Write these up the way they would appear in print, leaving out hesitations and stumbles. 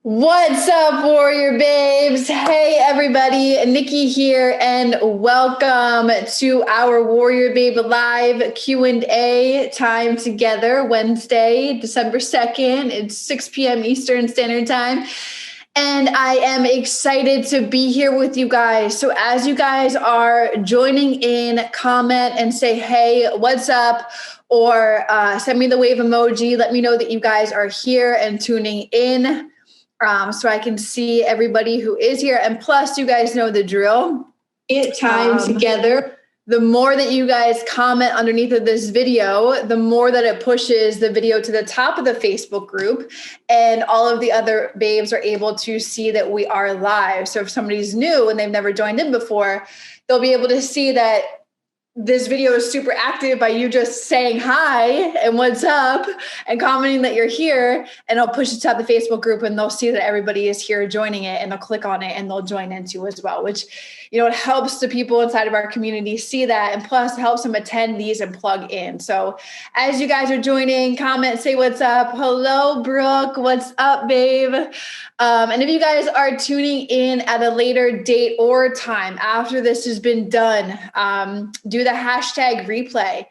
What's up, Warrior Babes? Hey, everybody. Nikki here, and welcome to our Warrior Babe Live Q&A time together, Wednesday, December 2nd. It's 6 p.m. Eastern Standard Time. And I am excited to be here with you guys. So as you guys are joining in, comment and say, hey, what's up? Or send me the wave emoji. Let me know that you guys are here and tuning in. So I can see everybody who is here. And plus, you guys know the drill. It time together. The more that you guys comment underneath of this video, the more that it pushes the video to the top of the Facebook group. And all of the other babes are able to see that we are live. So if somebody's new and they've never joined in before, they'll be able to see that this video is super active by you just saying hi and what's up and commenting that you're here, and I'll push it to the Facebook group and they'll see that everybody is here joining it, and they'll click on it and they'll join into as well, which, you know, it helps the people inside of our community see that, and plus it helps them attend these and plug in. So as you guys are joining, comment, say what's up. Hello, Brooke. What's up, babe? And if you guys are tuning in at a later date or time after this has been done, do the hashtag replay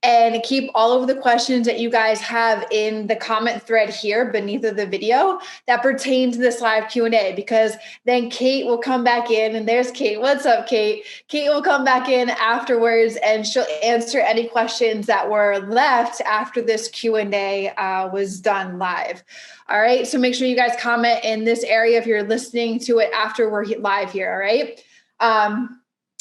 and keep all of the questions that you guys have in the comment thread here beneath of the video that pertain to this live Q&A, because then Kate will come back in, and there's Kate. What's up, Kate? Kate will come back in afterwards and she'll answer any questions that were left after this Q&A was done live. All right. So make sure you guys comment in this area if you're listening to it after we're live here. All right.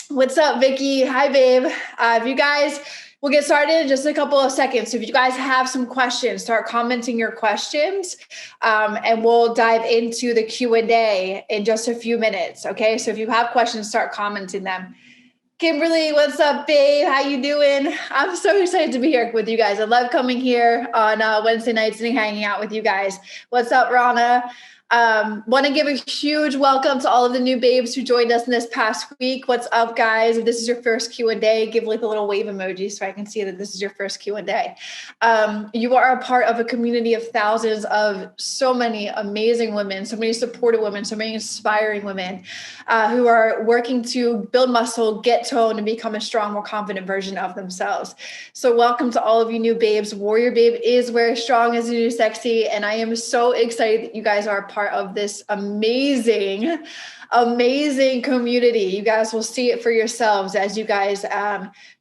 What's up, Vicky? Hi, babe. If you guys, we'll get started in just a couple of seconds. So if you guys have some questions, start commenting your questions, and we'll dive into the Q&A in just a few minutes. Okay. So if you have questions, start commenting them. Kimberly, what's up, babe? How you doing? I'm so excited to be here with you guys. I love coming here on Wednesday nights and hanging out with you guys. What's up, Rana? Want to give a huge welcome to all of the new babes who joined us in this past week. What's up, guys? If this is your first Q&A, give like a little wave emoji so I can see that this is your first Q&A. You are a part of a community of thousands of so many amazing women, so many supportive women, so many inspiring women who are working to build muscle, get toned, and become a strong, more confident version of themselves. So welcome to all of you new babes. Warrior Babe is where strong is the new sexy, and I am so excited that you guys are a part of this amazing community. You guys will see it for yourselves as you guys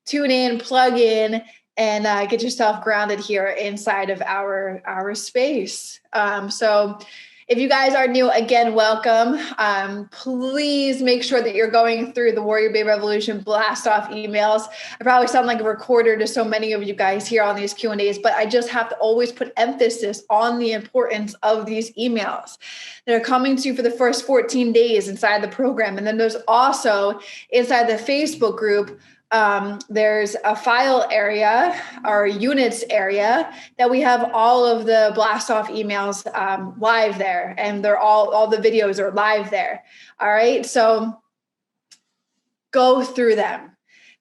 tune in, plug in, and get yourself grounded here inside of our space. So if you guys are new, again, welcome. Please make sure that you're going through the Warrior Babe Revolution blast off emails. I probably sound like a recorder to so many of you guys here on these Q&As, but I just have to always put emphasis on the importance of these emails. They're coming to you for the first 14 days inside the program. And then there's also inside the Facebook group, there's a file area or units area that we have all of the blast off emails live there, and they're all the videos are live there. All right. So go through them.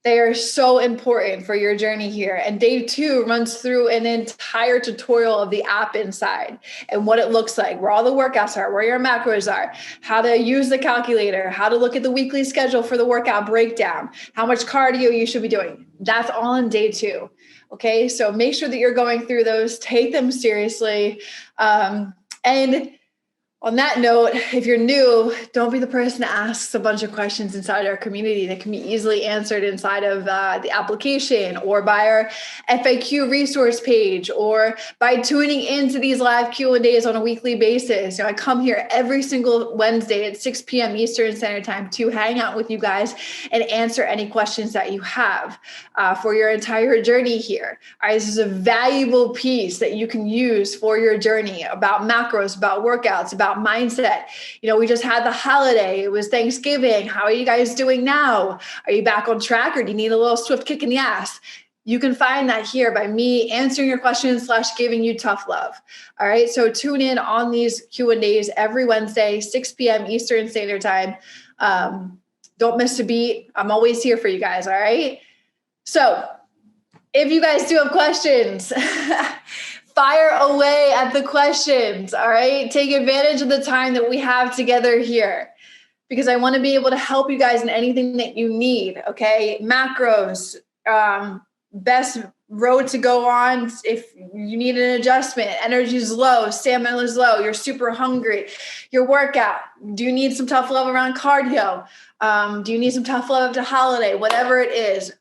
They are so important for your journey here. And day 2 runs through an entire tutorial of the app inside and what it looks like, where all the workouts are, where your macros are, how to use the calculator, how to look at the weekly schedule for the workout breakdown, how much cardio you should be doing. That's all in day 2. Okay. So make sure that you're going through those, take them seriously. And on that note, if you're new, don't be the person that asks a bunch of questions inside our community that can be easily answered inside of the application or by our FAQ resource page or by tuning into these live Q&As on a weekly basis. You know, I come here every single Wednesday at 6 p.m. Eastern Standard Time to hang out with you guys and answer any questions that you have for your entire journey here. All right, this is a valuable piece that you can use for your journey about macros, about workouts, about mindset. You know, we just had the holiday. It was Thanksgiving. How are you guys doing now? Are you back on track, or do you need a little swift kick in the ass? You can find that here by me answering your questions / giving you tough love. All right. So tune in on these Q&As every Wednesday, 6 p.m. Eastern Standard Time. Don't miss a beat. I'm always here for you guys. All right. So if you guys do have questions, Fire away at the questions, all right? Take advantage of the time that we have together here because I want to be able to help you guys in anything that you need, okay? Macros, best road to go on if you need an adjustment, energy is low, stamina is low, you're super hungry, your workout, do you need some tough love around cardio? Do you need some tough love after holiday? Whatever it is,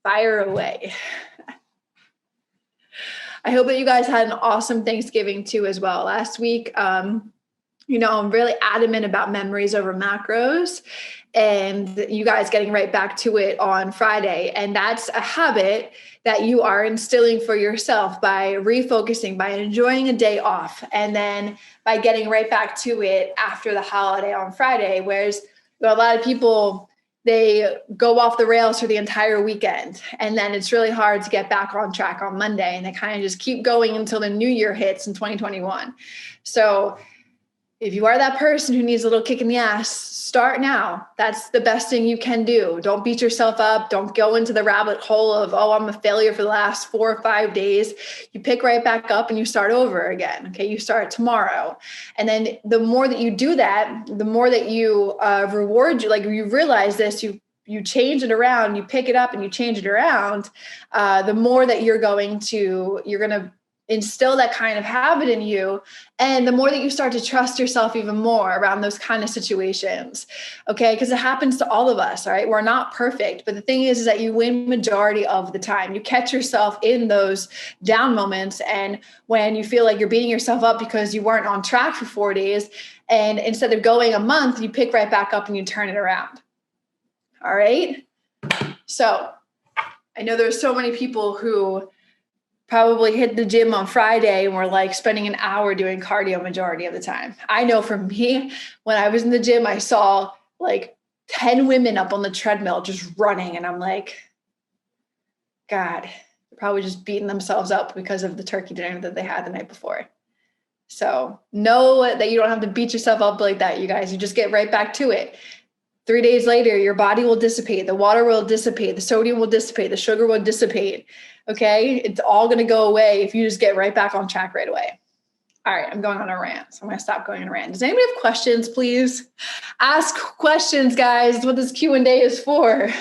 fire away. I hope that you guys had an awesome Thanksgiving too as well. Last week, I'm really adamant about memories over macros and you guys getting right back to it on Friday. And that's a habit that you are instilling for yourself by refocusing, by enjoying a day off, and then by getting right back to it after the holiday on Friday. Whereas a lot of people, they go off the rails for the entire weekend. And then it's really hard to get back on track on Monday. And they kind of just keep going until the new year hits in 2021. So if you are that person who needs a little kick in the ass, start now. That's the best thing you can do. Don't beat yourself up. Don't go into the rabbit hole of, oh, I'm a failure for the last 4 or 5 days. You pick right back up and you start over again. Okay. You start tomorrow. And then the more that you do that, the more that you reward you, like you realize this, you change it around, you pick it up and you change it around, the more that you're going to instill that kind of habit in you. And the more that you start to trust yourself even more around those kind of situations. Okay. Because it happens to all of us. All right. We're not perfect. But the thing is that you win majority of the time. You catch yourself in those down moments. And when you feel like you're beating yourself up because you weren't on track for 4 days, and instead of going a month, you pick right back up and you turn it around. All right. So I know there's so many people who probably hit the gym on Friday and we're like spending an hour doing cardio majority of the time. I know for me, when I was in the gym, I saw like 10 women up on the treadmill just running. And I'm like, God, they're probably just beating themselves up because of the turkey dinner that they had the night before. So know that you don't have to beat yourself up like that, you guys. You just get right back to it. 3 days later, your body will dissipate. The water will dissipate. The sodium will dissipate. The sugar will dissipate. Okay. It's all going to go away if you just get right back on track right away. All right. I'm going on a rant. So I'm going to stop going on a rant. Does anybody have questions, please? Ask questions, guys. That's what this Q&A is for.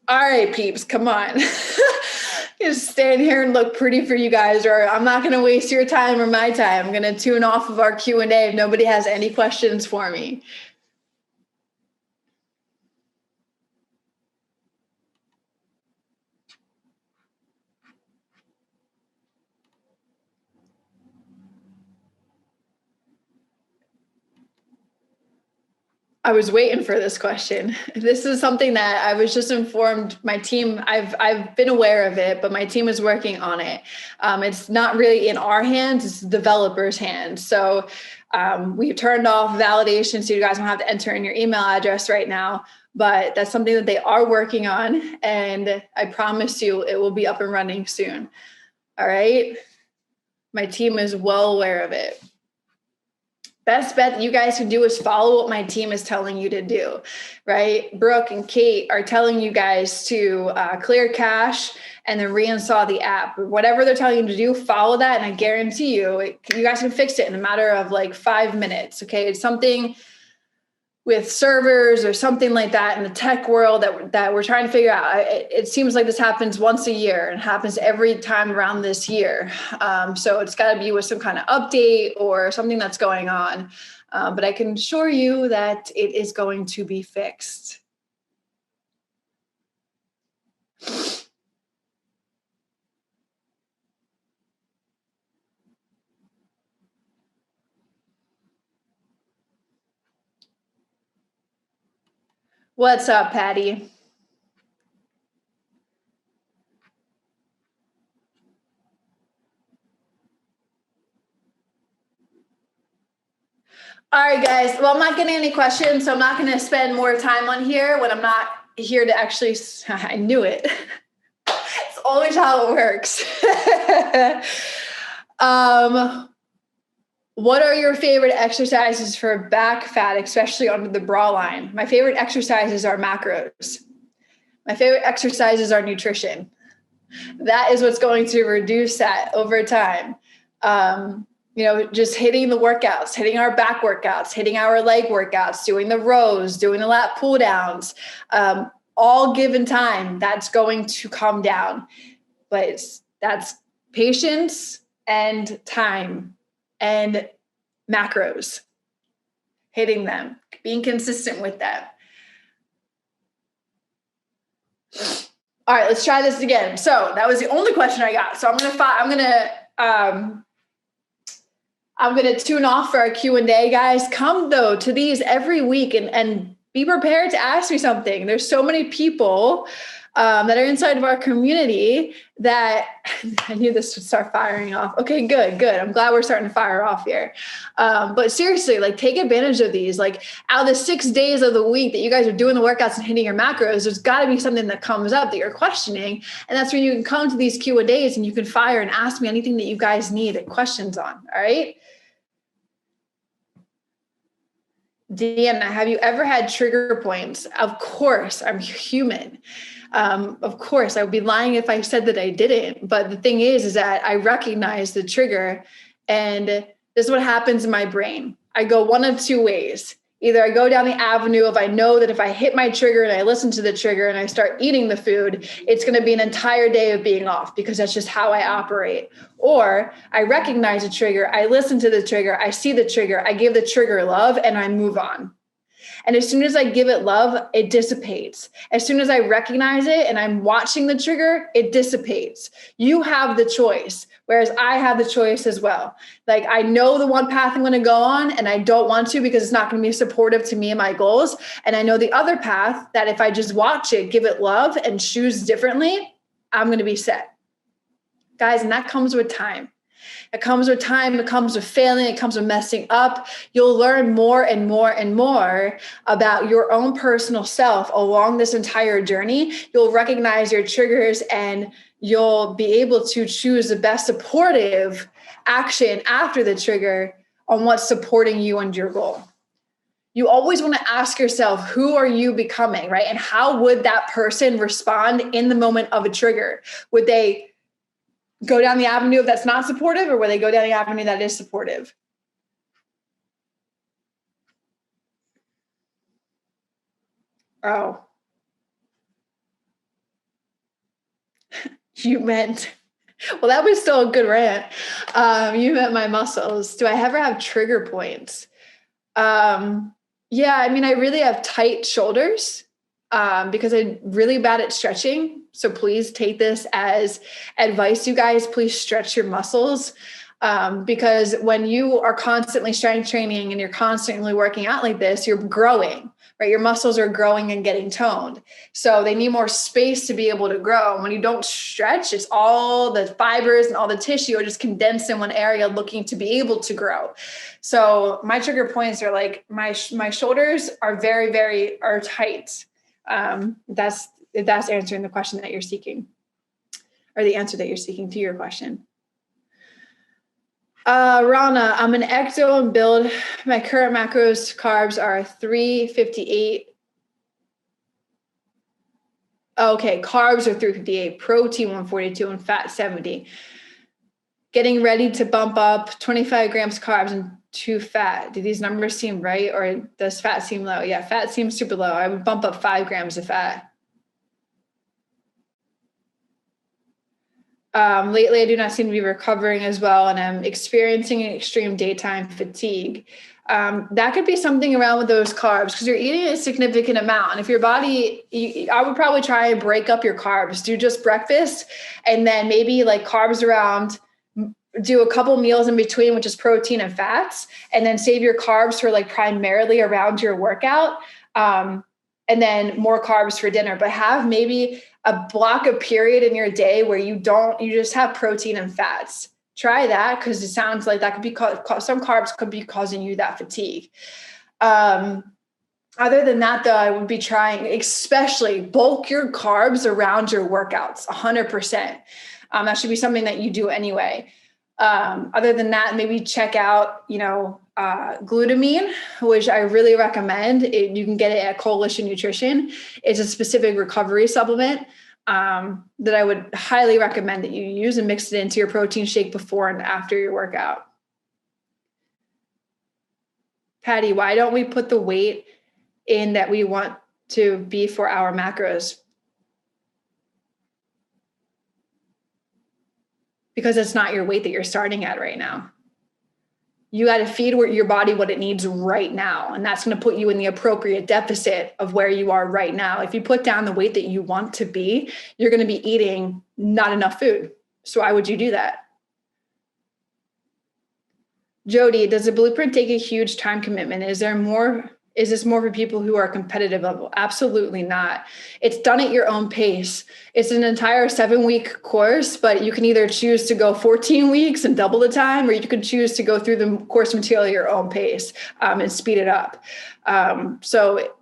All right, peeps, come on. Just stand here and look pretty for you guys, or I'm not going to waste your time or my time. I'm going to tune off of our Q&A if nobody has any questions for me. I was waiting for this question. This is something that I was just informed my team. I've been aware of it, but my team is working on it. It's not really in our hands; it's the developers' hands. So we turned off validation, so you guys don't have to enter in your email address right now. But that's something that they are working on, and I promise you, it will be up and running soon. All right, my team is well aware of it. Best bet that you guys can do is follow what my team is telling you to do, right? Brooke and Kate are telling you guys to clear cache and then reinstall the app. Whatever they're telling you to do, follow that. And I guarantee you, you guys can fix it in a matter of like 5 minutes, okay? It's something with servers or something like that in the tech world that we're trying to figure out. It seems like this happens once a year and happens every time around this year. So it's got to be with some kind of update or something that's going on. But I can assure you that it is going to be fixed. What's up, Patty? All right, guys. Well, I'm not getting any questions, so I'm not going to spend more time on here when I'm not here to actually. I knew it. It's always how it works. What are your favorite exercises for back fat, especially under the bra line? My favorite exercises are macros. My favorite exercises are nutrition. That is what's going to reduce that over time. Just hitting the workouts, hitting our back workouts, hitting our leg workouts, doing the rows, doing the lat pull downs, all given time, that's going to come down. But that's patience and time and macros, hitting them, being consistent with them. All right, let's try this again. So that was the only question I got. So I'm gonna tune off for our Q&A, guys. Come though to these every week and be prepared to ask me something. There's so many people that are inside of our community that I knew this would start firing off. Okay, good. I'm glad we're starting to fire off here. But seriously, like take advantage of these. Like out of the 6 days of the week that you guys are doing the workouts and hitting your macros, there's got to be something that comes up that you're questioning. And that's when you can come to these Q&As and you can fire and ask me anything that you guys need questions on. All right. Deanna, have you ever had trigger points? Of course, I'm human. Of course, I would be lying if I said that I didn't. But the thing is that I recognize the trigger, and this is what happens in my brain. I go one of two ways. Either I go down the avenue of I know that if I hit my trigger and I listen to the trigger and I start eating the food, it's going to be an entire day of being off because that's just how I operate. Or I recognize the trigger, I listen to the trigger, I see the trigger, I give the trigger love, and I move on. And as soon as I give it love, it dissipates. As soon as I recognize it and I'm watching the trigger, it dissipates. You have the choice, whereas I have the choice as well. Like I know the one path I'm going to go on and I don't want to because it's not going to be supportive to me and my goals. And I know the other path that if I just watch it, give it love and choose differently, I'm going to be set. Guys, and that comes with time. It comes with time. It comes with failing. It comes with messing up. You'll learn more and more and more about your own personal self along this entire journey. You'll recognize your triggers and you'll be able to choose the best supportive action after the trigger on what's supporting you and your goal. You always want to ask yourself, who are you becoming, right? And how would that person respond in the moment of a trigger? Would they go down the avenue that's not supportive, or will they go down the avenue that is supportive? Oh, you meant, well, that was still a good rant. You meant my muscles. Do I ever have trigger points? Yeah, I mean, I really have tight shoulders because I'm really bad at stretching. So please take this as advice, you guys. Please stretch your muscles because when you are constantly strength training and you're constantly working out like this, you're growing, right? Your muscles are growing and getting toned. So they need more space to be able to grow. When you don't stretch, it's all the fibers and all the tissue are just condensed in one area looking to be able to grow. So my trigger points are like my shoulders are very, very are tight. That's answering the question that you're seeking, or the answer that you're seeking to your question. Rana, I'm an ecto and build. My current macros carbs are 358. Okay, carbs are 358, protein 142, and fat 70. Getting ready to bump up 25 grams carbs and 2 fat. Do these numbers seem right, or does fat seem low? Yeah, fat seems super low. I would bump up 5 grams of fat. Lately, I do not seem to be recovering as well, and I'm experiencing extreme daytime fatigue. That could be something around with those carbs because you're eating a significant amount. And if your body, I would probably try and break up your carbs. Do just breakfast and then maybe like carbs around, do a couple meals in between, which is protein and fats, and then save your carbs for like primarily around your workout. and then more carbs for dinner, but have maybe a block of period in your day where you just have protein and fats. Try that, because it sounds like that could be some carbs could be causing you that fatigue. Other than that, though, I would be trying, especially bulk your carbs around your workouts, 100%. That should be something that you do anyway. Other than that, maybe check out, glutamine, which I really recommend. You can get it at Coalition Nutrition. It's a specific recovery supplement that I would highly recommend that you use and mix it into your protein shake before and after your workout. Patty, why don't we put the weight in that we want to be for our macros? Because it's not your weight that you're starting at right now. You got to feed your body what it needs right now. And that's going to put you in the appropriate deficit of where you are right now. If you put down the weight that you want to be, you're going to be eating not enough food. So why would you do that? Jody, does the blueprint take a huge time commitment? Is this more for people who are competitive level? Absolutely not. It's done at your own pace. It's an entire 7-week course, but you can either choose to go 14 weeks and double the time, or you can choose to go through the course material at your own pace and speed it up. So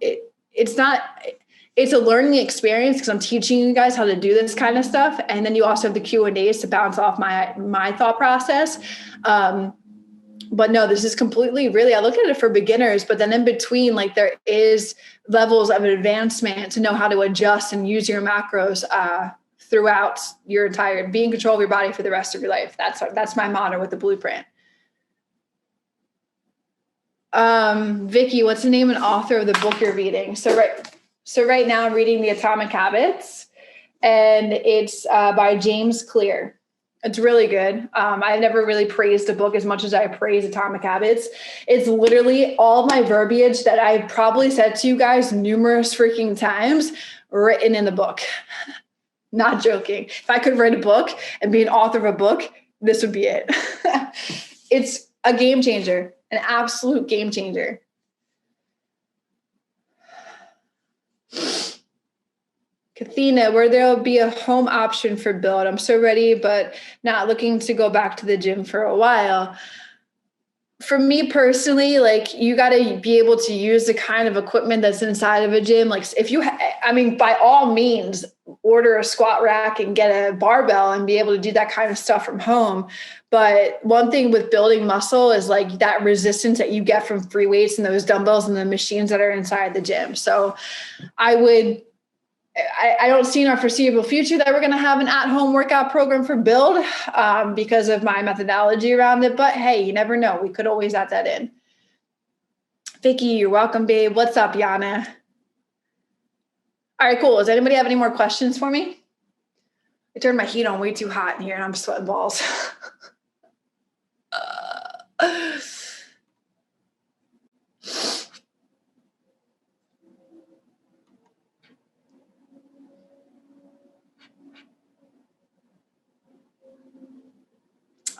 it's a learning experience, because I'm teaching you guys how to do this kind of stuff. And then you also have the Q&As to bounce off my thought process. But no, this is completely, really, I look at it for beginners, but then in between, like, there is levels of advancement to know how to adjust and use your macros throughout your entire, be in control of your body for the rest of your life. That's my motto with the blueprint. Vicky, what's the name and author of the book you're reading? So right now I'm reading The Atomic Habits, and it's by James Clear. It's really good. I've never really praised a book as much as I praise Atomic Habits. It's literally all my verbiage that I've probably said to you guys numerous freaking times written in the book. Not joking. If I could write a book and be an author of a book, this would be it. It's a game changer, an absolute game changer. Kathina, where there'll be a home option for build. I'm so ready, but not looking to go back to the gym for a while. For me personally, like, you got to be able to use the kind of equipment that's inside of a gym. Like, if you, by all means, order a squat rack and get a barbell and be able to do that kind of stuff from home. But one thing with building muscle is like that resistance that you get from free weights and those dumbbells and the machines that are inside the gym. So I don't see in our foreseeable future that we're going to have an at-home workout program for build because of my methodology around it. But hey, you never know. We could always add that in. Vicky, you're welcome, babe. What's up, Yana? All right, cool. Does anybody have any more questions for me? I turned my heat on way too hot in here and I'm sweating balls.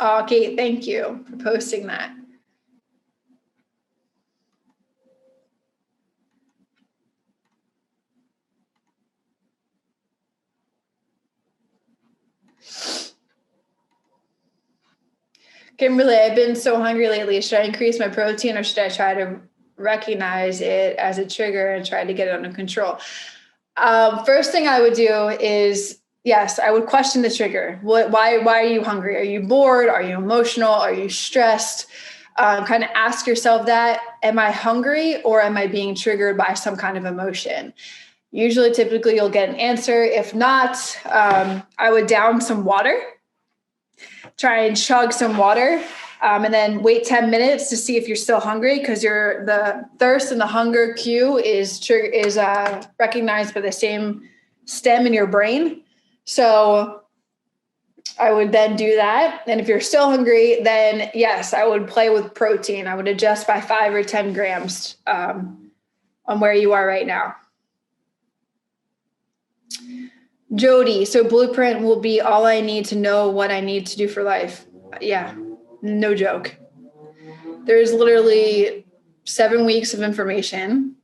Okay, thank you for posting that. Kimberly, I've been so hungry lately. Should I increase my protein, or should I try to recognize it as a trigger and try to get it under control? First thing I would do is, yes, I would question the trigger. Why are you hungry? Are you bored? Are you emotional? Are you stressed? Kind of ask yourself that. Am I hungry, or am I being triggered by some kind of emotion? Usually, typically, you'll get an answer. If not, I would down some water. Try and chug some water, and then wait 10 minutes to see if you're still hungry, because the thirst and the hunger cue is recognized by the same stem in your brain. So I would then do that. And if you're still hungry, then yes, I would play with protein. I would adjust by 5 or 10 grams on where you are right now. Jody, so blueprint will be all I need to know what I need to do for life. Yeah, no joke. There's literally 7 weeks of information.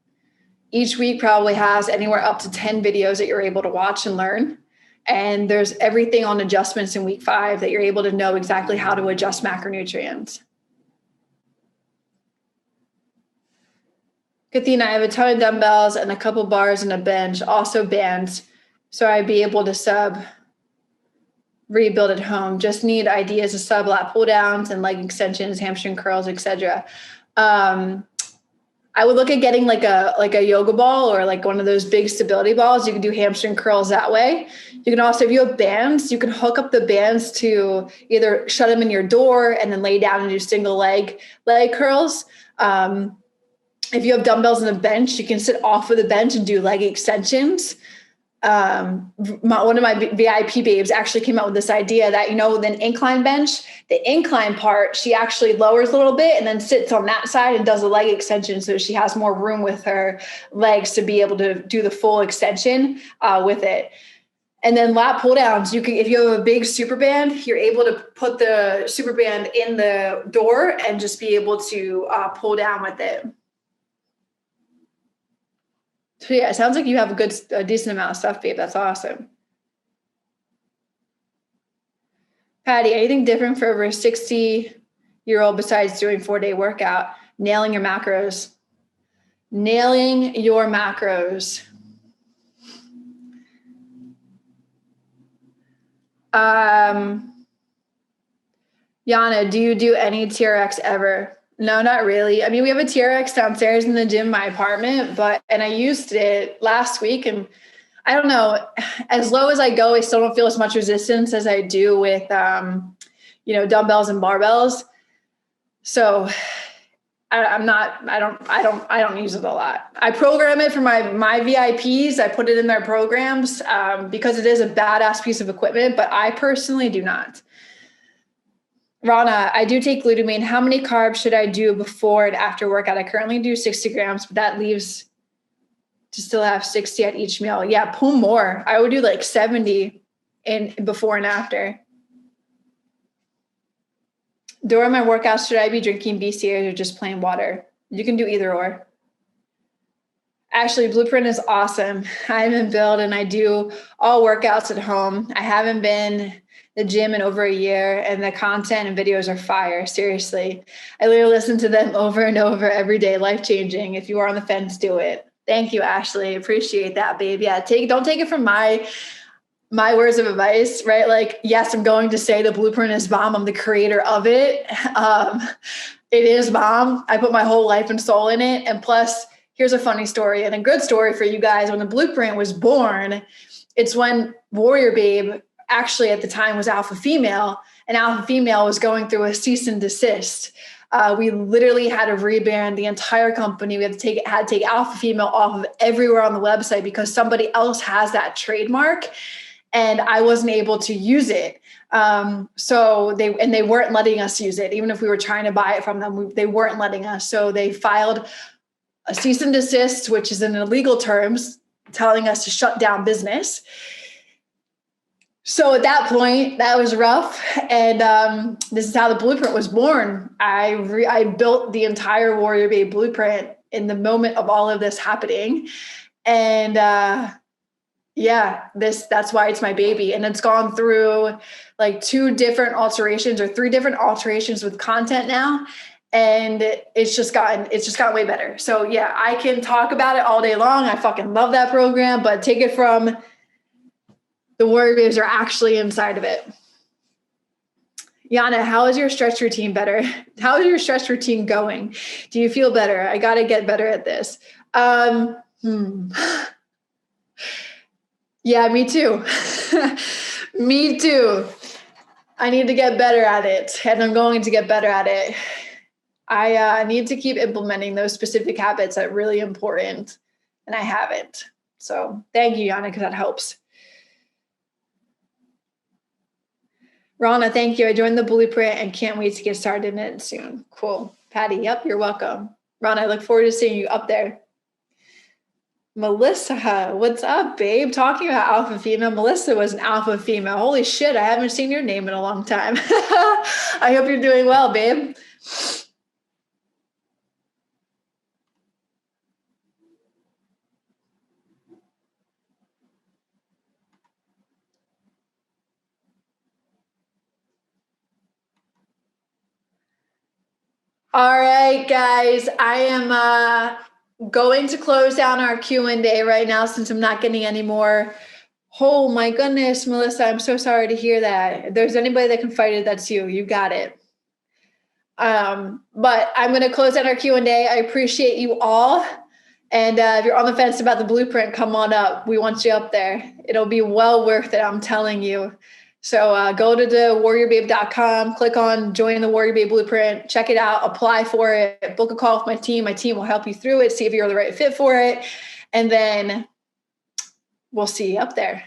Each week probably has anywhere up to 10 videos that you're able to watch and learn. And there's everything on adjustments in week 5 that you're able to know exactly how to adjust macronutrients. Good thing I have a ton of dumbbells and a couple bars and a bench, also bands. So I'd be able to rebuild at home. Just need ideas of sub lat pull downs and leg extensions, hamstring curls, etc. I would look at getting like a yoga ball or like one of those big stability balls. You can do hamstring curls that way. You can also, if you have bands, you can hook up the bands to either shut them in your door and then lay down and do single leg curls. If you have dumbbells on the bench, you can sit off of the bench and do leg extensions. One of my VIP babes actually came out with this idea that, the incline bench, the incline part, she actually lowers a little bit and then sits on that side and does a leg extension. So she has more room with her legs to be able to do the full extension with it. And then lat pull downs, if you have a big super band, you're able to put the super band in the door and just be able to pull down with it. So yeah, it sounds like you have a decent amount of stuff, babe. That's awesome. Patty, anything different for over a 60-year-old besides doing 4-day workout? Nailing your macros. Nailing your macros. Yana, do you do any TRX ever? No, not really. I mean, we have a TRX downstairs in the gym in my apartment, and I used it last week, and I don't know, as low as I go, I still don't feel as much resistance as I do with, dumbbells and barbells. So I don't use it a lot. I program it for my VIPs. I put it in their programs because it is a badass piece of equipment, but I personally do not. Rana, I do take glutamine. How many carbs should I do before and after workout? I currently do 60 grams, but that leaves to still have 60 at each meal. Yeah, pull more. I would do like 70 in before and after. During my workouts, should I be drinking BCAAs or just plain water? You can do either or. Actually, Blueprint is awesome. I'm in build and I do all workouts at home. I haven't been the gym in over a year, and the content and videos are fire. Seriously. I literally listen to them over and over every day. Life-changing. If you are on the fence, do it. Thank you, Ashley. Appreciate that, babe. Yeah, don't take it from my words of advice, right? Like, yes, I'm going to say the Blueprint is bomb. I'm the creator of it. It is bomb. I put my whole life and soul in it. And plus, here's a funny story and a good story for you guys. When the Blueprint was born, it's when WarriorBabe actually at the time was alpha female, and alpha female was going through a cease and desist. We literally had to rebrand the entire company. We had to take alpha female off of everywhere on the website because somebody else has that trademark and I wasn't able to use it. So they weren't letting us use it. Even if we were trying to buy it from them, they weren't letting us. So they filed a cease and desist, which is in illegal terms, telling us to shut down business. So at that point, that was rough. And this is how the Blueprint was born. I built the entire WarriorBabe Blueprint in the moment of all of this happening. And that's why it's my baby. And it's gone through like 2 different alterations or 3 different alterations with content now. And it's just gotten way better. So yeah, I can talk about it all day long. I fucking love that program, but take it from the WarriorBabes are actually inside of it. Yana, how is your stretch routine better? How is your stretch routine going? Do you feel better? I got to get better at this. Yeah, me too. Me too. I need to get better at it, and I'm going to get better at it. I need to keep implementing those specific habits that are really important, and I haven't. So thank you, Yana, because that helps. Rana, thank you. I joined the Blueprint and can't wait to get started in it soon. Cool. Patty, yep, you're welcome. Rana, I look forward to seeing you up there. Melissa, what's up, babe? Talking about alpha female. Melissa was an alpha female. Holy shit, I haven't seen your name in a long time. I hope you're doing well, babe. All right, guys, I am going to close down our Q&A right now since I'm not getting any more. Oh my goodness, Melissa, I'm so sorry to hear that. If there's anybody that can fight it, that's you. You got it. But I'm going to close down our Q&A. I appreciate you all. And if you're on the fence about the blueprint, come on up. We want you up there. It'll be well worth it, I'm telling you. So go to the WarriorBabe.com, click on join the Warrior Babe Blueprint, check it out, apply for it, book a call with my team. My team will help you through it, see if you're the right fit for it. And then we'll see you up there.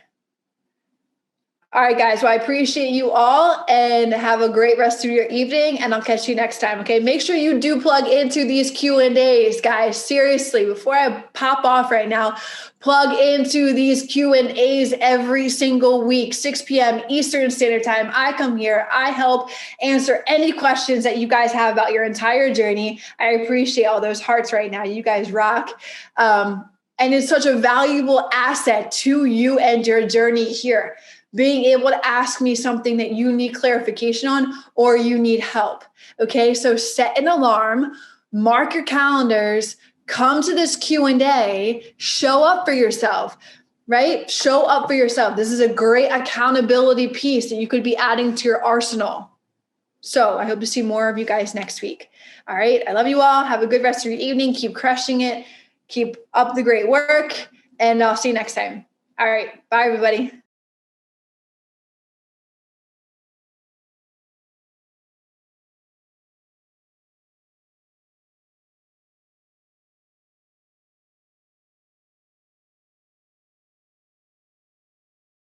All right, guys. Well, I appreciate you all and have a great rest of your evening. And I'll catch you next time. Okay. Make sure you do plug into these Q&As, guys. Seriously, before I pop off right now, plug into these Q&As every single week, 6 p.m. Eastern Standard Time. I come here. I help answer any questions that you guys have about your entire journey. I appreciate all those hearts right now. You guys rock. And it's such a valuable asset to you and your journey here. Being able to ask me something that you need clarification on or you need help. Okay, so set an alarm, mark your calendars, come to this Q&A, show up for yourself, right? Show up for yourself. This is a great accountability piece that you could be adding to your arsenal. So I hope to see more of you guys next week. All right, I love you all. Have a good rest of your evening. Keep crushing it. Keep up the great work, and I'll see you next time. All right, bye, everybody.